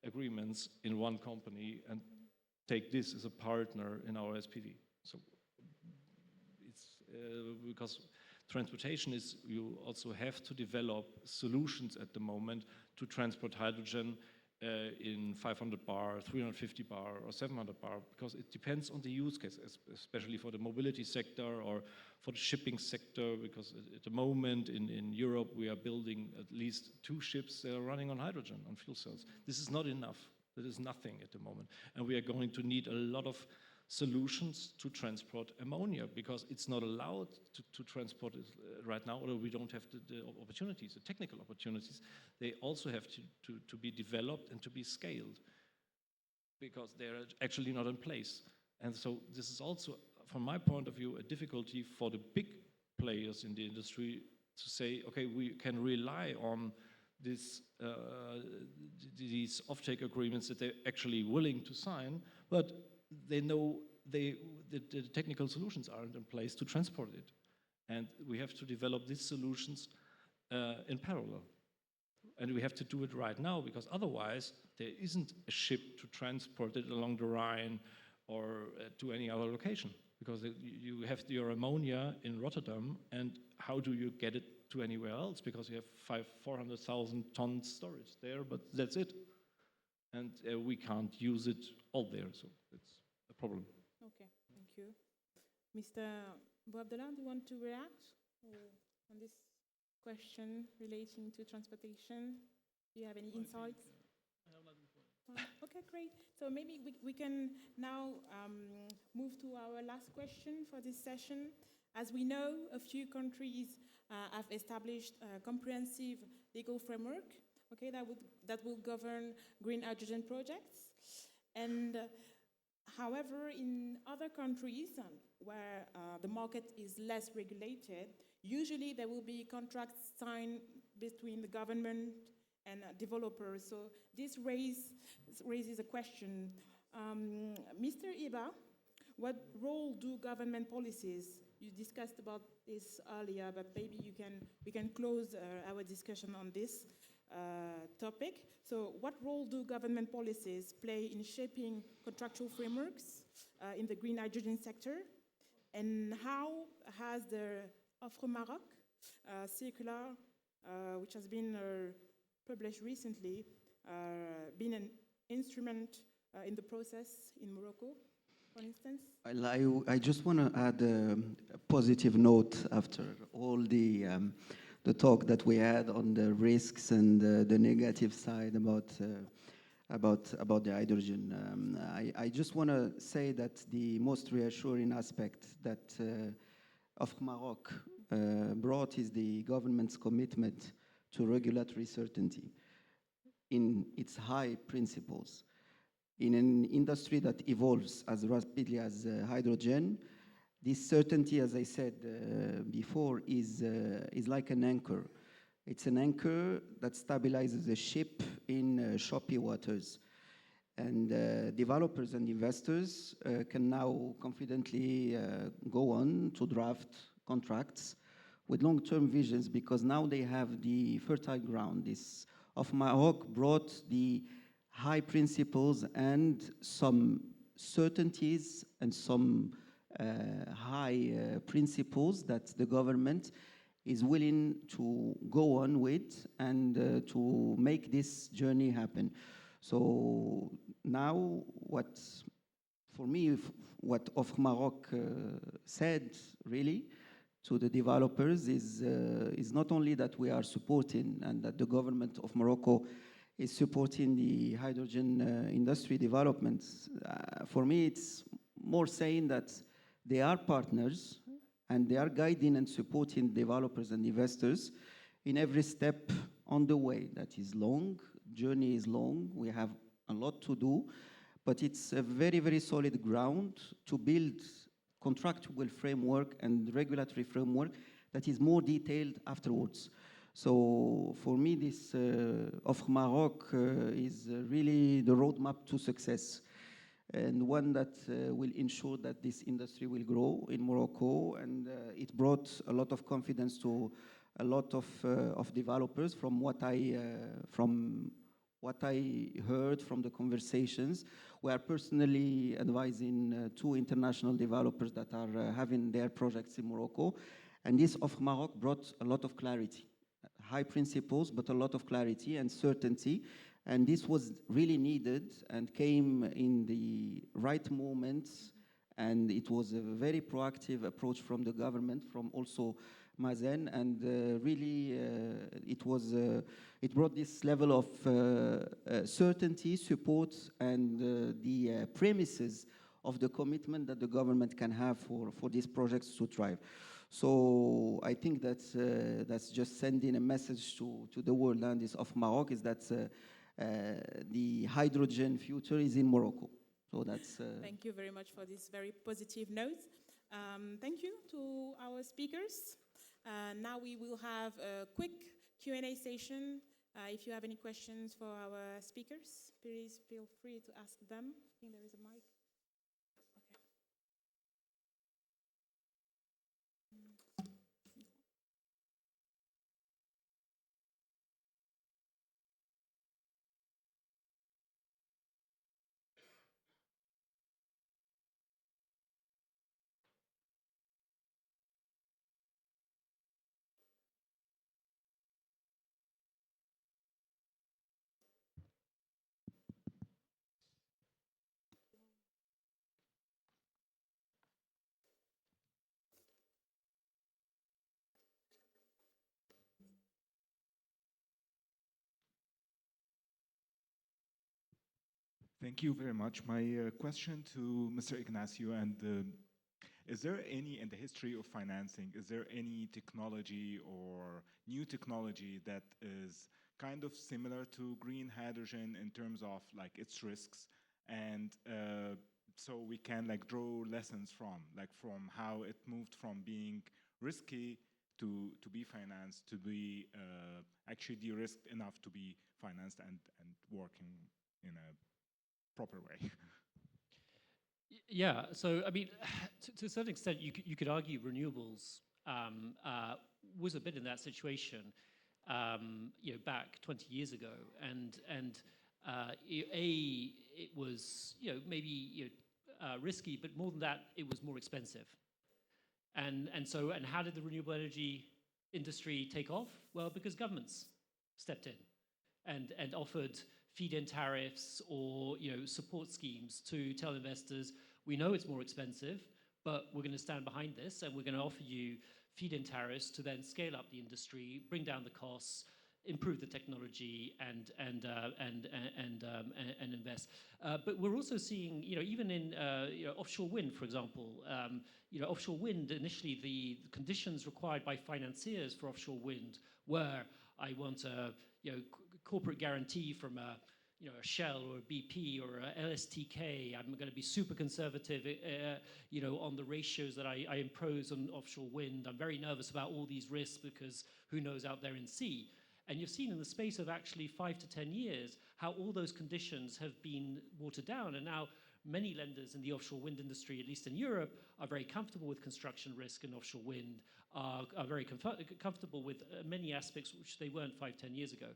agreements in one company and take this as a partner in our SPV. So it's because transportation is, you also have to develop solutions at the moment to transport hydrogen in 500 bar, 350 bar, or 700 bar, because it depends on the use case, especially for the mobility sector or for the shipping sector, because at the moment in Europe we are building at least 2 ships that are running on hydrogen, on fuel cells. This is not enough. That is nothing at the moment. And we are going to need a lot of solutions to transport ammonia, because it's not allowed to transport it right now, or we don't have the opportunities, the technical opportunities. They also have to be developed and to be scaled, because they're actually not in place. And so this is also, from my point of view, a difficulty for the big players in the industry to say, okay, we can rely on this, these offtake agreements that they're actually willing to sign, but they know the technical solutions aren't in place to transport it. And we have to develop these solutions in parallel. And we have to do it right now, because otherwise there isn't a ship to transport it along the Rhine or to any other location. Because you have your ammonia in Rotterdam, and how do you get it to anywhere else? Because you have 400,000 tons storage there, but that's it. And we can't use it all there, so it's a problem. Okay, thank you. Mr. Boabdallah, do you want to react on this question relating to transportation? Do you have any insights? Okay, great. So maybe we can now move to our last question for this session. As we know, a few countries have established a comprehensive legal framework, okay, that will govern green hydrogen projects. And however, in other countries where the market is less regulated, usually there will be contracts signed between the government and developers. So this raises a question. Mr. Iba, what role do government policies, you discussed about this earlier, but maybe we can close our discussion on this topic. So what role do government policies play in shaping contractual frameworks in the green hydrogen sector? And how has the Offre Maroc circular, which has been published recently, been an instrument in the process in Morocco, for instance? I just want to add a positive note after all the talk that we had on the risks and the negative side about the hydrogen. I just want to say that the most reassuring aspect that of Maroc brought is the government's commitment to regulatory certainty in its high principles. In an industry that evolves as rapidly as hydrogen, this certainty, as I said before, is like an anchor. It's an anchor that stabilizes a ship in choppy waters. And developers and investors can now confidently go on to draft contracts with long-term visions, because now they have the fertile ground. This of Maroc brought the high principles and some certainties and some high principles that the government is willing to go on with and to make this journey happen. So now what, for me, what Offre Maroc said really to the developers is not only that we are supporting and that the government of Morocco is supporting the hydrogen industry developments. For me, it's more saying that they are partners and they are guiding and supporting developers and investors in every step on the way. That is long, journey is long, we have a lot to do, but it's a very, very solid ground to build contractual framework and regulatory framework that is more detailed afterwards. So for me, this of Maroc is really the roadmap to success, and one that will ensure that this industry will grow in Morocco, and it brought a lot of confidence to a lot of developers from what I heard from the conversations. We are personally advising 2 international developers that are having their projects in Morocco, and this of Maroc brought a lot of clarity. High principles, but a lot of clarity and certainty. And this was really needed and came in the right moment. And it was a very proactive approach from the government, from also Mazen. And really, it brought this level of certainty, support, and the premises of the commitment that the government can have for these projects to thrive. So I think that's just sending a message to the world, and this of Maroc is that the hydrogen future is in Morocco. So that's... Thank you very much for this very positive note. Thank you to our speakers. Now we will have a quick Q&A session. If you have any questions for our speakers, please feel free to ask them. I think there is a mic. Thank you very much. My question to Mr. Ignacio, and is there any, in the history of financing, is there any technology or new technology that is kind of similar to green hydrogen in terms of like its risks, and so we can like draw lessons from how it moved from being risky to be financed, to be actually de-risked enough to be financed and working in a proper way? Yeah, so I mean, to a certain extent, you could argue renewables was a bit in that situation, back 20 years ago, and it was maybe risky, but more than that, it was more expensive. And how did the renewable energy industry take off? Well, because governments stepped in and offered feed-in tariffs or support schemes to tell investors, we know it's more expensive, but we're going to stand behind this, and we're going to offer you feed-in tariffs to then scale up the industry, bring down the costs, improve the technology, and invest. But we're also seeing, even in offshore wind, for example, offshore wind, initially the conditions required by financiers for offshore wind were, I want a corporate guarantee from a Shell or a BP or a LSTK. I'm going to be super conservative, on the ratios that I impose on offshore wind. I'm very nervous about all these risks because who knows out there in sea. And you've seen in the space of actually 5 to 10 years how all those conditions have been watered down, and now many lenders in the offshore wind industry, at least in Europe, are very comfortable with construction risk in offshore wind, are very comfortable with many aspects which they weren't 5, 10 years ago.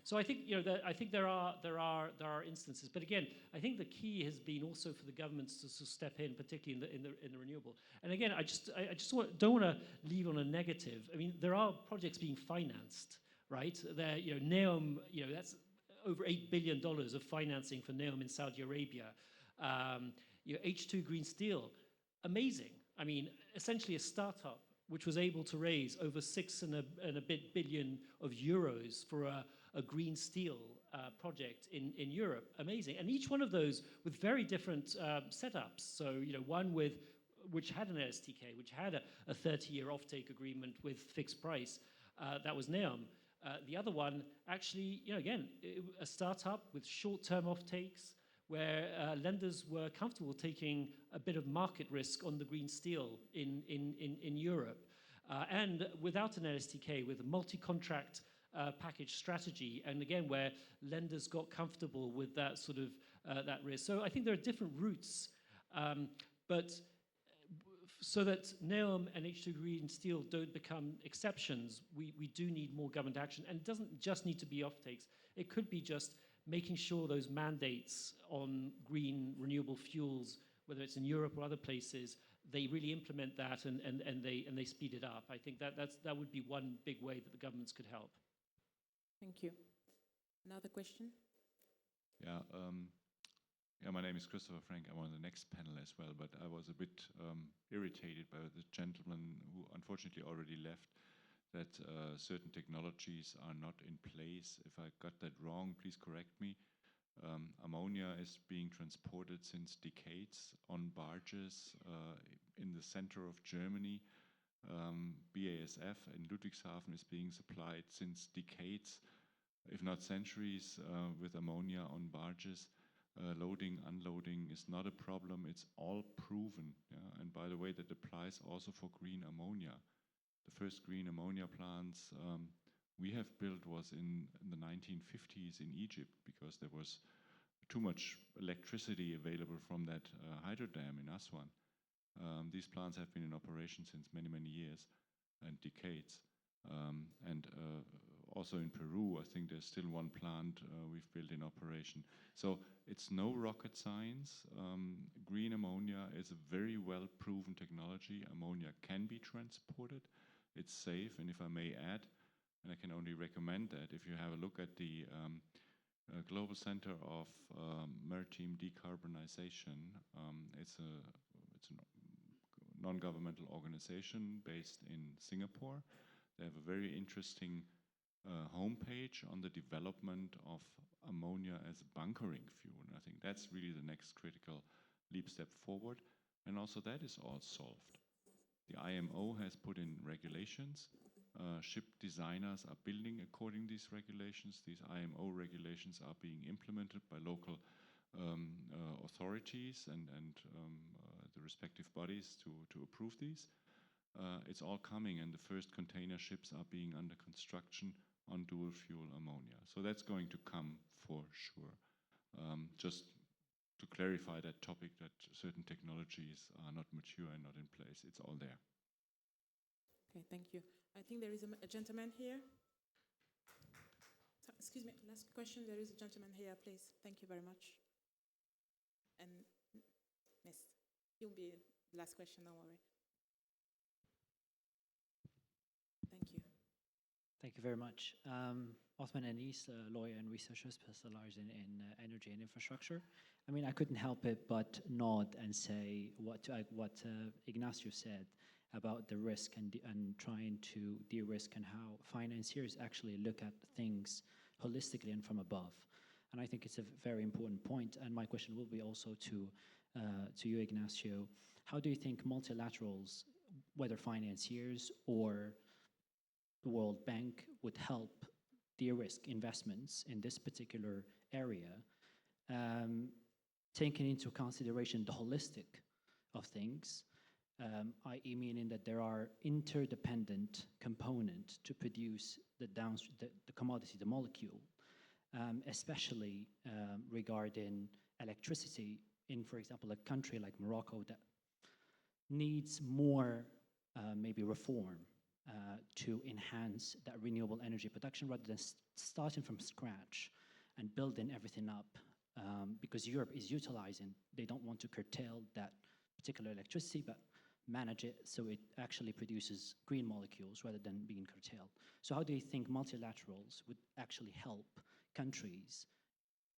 So I think there are instances, but again, I think the key has been also for the governments to step in, particularly in the renewable. And again, I just don't want to leave on a negative. I mean, there are projects being financed, right? There, NEOM, that's over $8 billion of financing for NEOM in Saudi Arabia. H2 Green Steel, amazing. I mean, essentially a startup which was able to raise over 6 and a bit billion of euros for a green steel project in Europe. Amazing. And each one of those with very different setups. So, one with which had an LSTK, which had a 30-year offtake agreement with fixed price. That was NEOM. The other one, actually, again, a startup with short-term offtakes where lenders were comfortable taking a bit of market risk on the green steel in Europe. And without an LSTK, with a multi-contract package strategy, and again, where lenders got comfortable with that sort of that risk. So I think there are different routes, but so that NEOM and H2 Green Steel don't become exceptions, we do need more government action. And it doesn't just need to be offtakes. It could be just making sure those mandates on green renewable fuels, whether it's in Europe or other places, they really implement that and they speed it up. I think that would be one big way that the governments could help. Thank you. Another question? Yeah, my name is Christopher Frank. I'm on the next panel as well, but I was a bit irritated by the gentleman who unfortunately already left, that certain technologies are not in place. If I got that wrong, please correct me. Ammonia is being transported since decades on barges in the center of Germany. BASF in Ludwigshafen is being supplied since decades, if not centuries, with ammonia on barges. Loading, unloading is not a problem. It's all proven. Yeah? And by the way, that applies also for green ammonia. The first green ammonia plants we have built was in the 1950s in Egypt, because there was too much electricity available from that hydro dam in Aswan. These plants have been in operation since many, many years and decades. And also in Peru, I think there's still one plant we've built in operation. So it's no rocket science. Green ammonia is a very well proven technology. Ammonia can be transported. It's safe, and if I may add, and I can only recommend that, if you have a look at the Global Center of Maritime Decarbonization, it's a non-governmental organization based in Singapore. They have a very interesting homepage on the development of ammonia as a bunkering fuel. And I think that's really the next critical leap step forward. And also that is all solved. The IMO has put in regulations. Ship designers are building according to these regulations. These IMO regulations are being implemented by local authorities and the respective bodies to approve these. It's all coming, and the first container ships are being under construction on dual fuel ammonia. So that's going to come for sure. Just to clarify that topic, that certain technologies are not mature and not in place. It's all there. Okay, thank you. I think there is a gentleman here. Excuse me, last question. There is a gentleman here, please. Thank you very much. And yes, you'll be the last question, don't worry. Thank you. Thank you very much. Othman Anis, a lawyer and researcher specializing in energy and infrastructure. I mean, I couldn't help it but nod and say what Ignacio said about the risk and trying to de-risk, and how financiers actually look at things holistically and from above. And I think it's a very important point. And my question will be also to you, Ignacio. How do you think multilaterals, whether financiers or the World Bank, would help de-risk investments in this particular area, taking into consideration the holistic of things, i.e. meaning that there are interdependent components to produce the commodity, the molecule, especially regarding electricity in, for example, a country like Morocco that needs more maybe reform to enhance that renewable energy production, rather than starting from scratch and building everything up, because Europe is utilizing, they don't want to curtail that particular electricity, but manage it so it actually produces green molecules rather than being curtailed. So how do you think multilaterals would actually help countries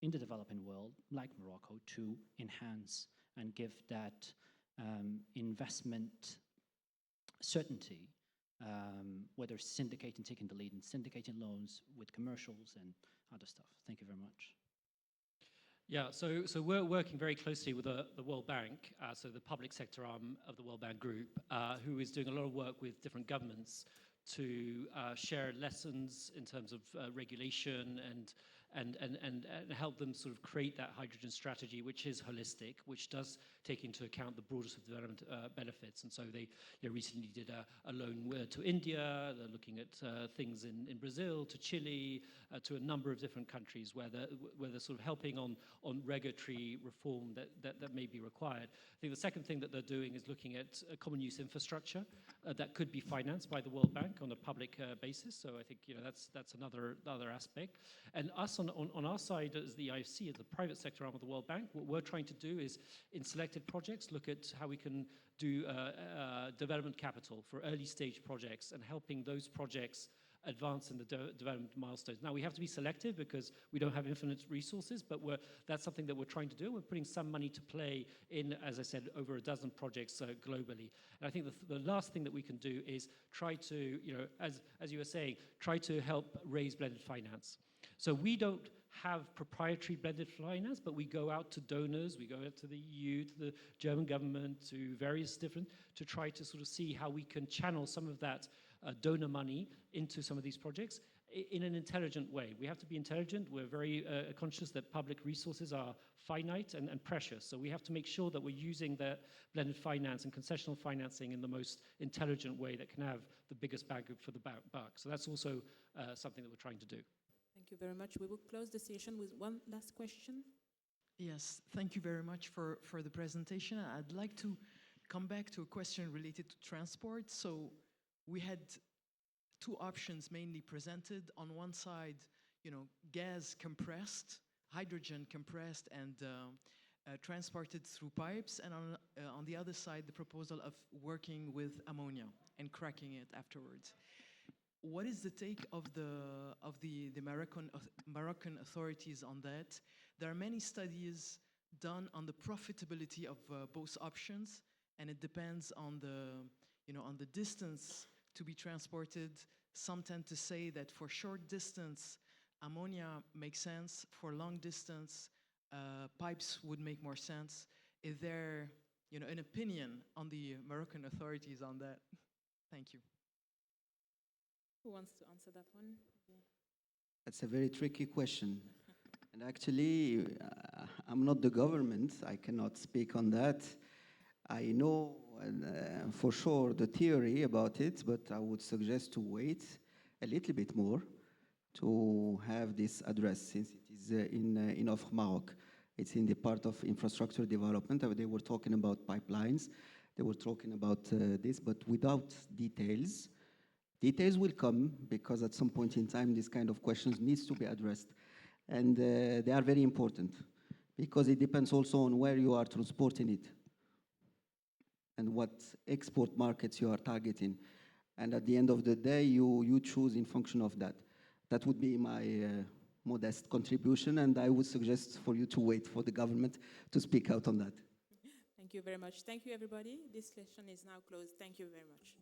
in the developing world, like Morocco, to enhance and give that investment certainty, whether syndicating, taking the lead in syndicating loans with commercials and other stuff? Thank you very much. Yeah, so we're working very closely with the World Bank, so the public sector arm of the World Bank Group, who is doing a lot of work with different governments to share lessons in terms of regulation and help them sort of create that hydrogen strategy, which is holistic, which does take into account the broader sort of development benefits. And so they recently did a loan to India. They're looking at things in Brazil, to Chile, to a number of different countries where they're sort of helping on regulatory reform that may be required. I think the second thing that they're doing is looking at common use infrastructure that could be financed by the World Bank on a public basis. So I think that's another aspect. And us on our side as the IFC, as the private sector arm of the World Bank, what we're trying to do is in selected projects look at how we can do development capital for early stage projects and helping those projects advance in the development milestones. Now, we have to be selective because we don't have infinite resources, but that's something that we're trying to do. We're putting some money to play in, as I said, over a dozen projects globally. And I think the last thing that we can do is try to, as you were saying, try to help raise blended finance. So we don't have proprietary blended finance, but we go out to donors, we go out to the EU, to the German government, to various different, to try to sort of see how we can channel some of that donor money into some of these projects in an intelligent way. We have to be intelligent. We're very conscious that public resources are finite and precious. So we have to make sure that we're using that blended finance and concessional financing in the most intelligent way that can have the biggest bang for the buck. So that's also something that we're trying to do. Thank you very much. We will close the session with one last question. Yes, thank you very much for the presentation. I'd like to come back to a question related to transport. So we had two options mainly presented. On one side, gas compressed, hydrogen compressed and transported through pipes, and on the other side, the proposal of working with ammonia and cracking it afterwards. What is the take of the Moroccan authorities on that? There are many studies done on the profitability of both options, and it depends on the distance to be transported. Some tend to say that for short distance, ammonia makes sense. For long distance, pipes would make more sense. Is there, an opinion on the Moroccan authorities on that? Thank you. Who wants to answer that one? Yeah. That's a very tricky question. And actually, I'm not the government. I cannot speak on that. I know for sure the theory about it, but I would suggest to wait a little bit more to have this address, since it is in of Maroc. It's in the part of infrastructure development. They were talking about pipelines. They were talking about this, but without details. Details will come, because at some point in time, this kind of questions needs to be addressed. And they are very important, because it depends also on where you are transporting it and what export markets you are targeting. And at the end of the day, you choose in function of that. That would be my modest contribution, and I would suggest for you to wait for the government to speak out on that. Thank you very much. Thank you, everybody. This session is now closed. Thank you very much.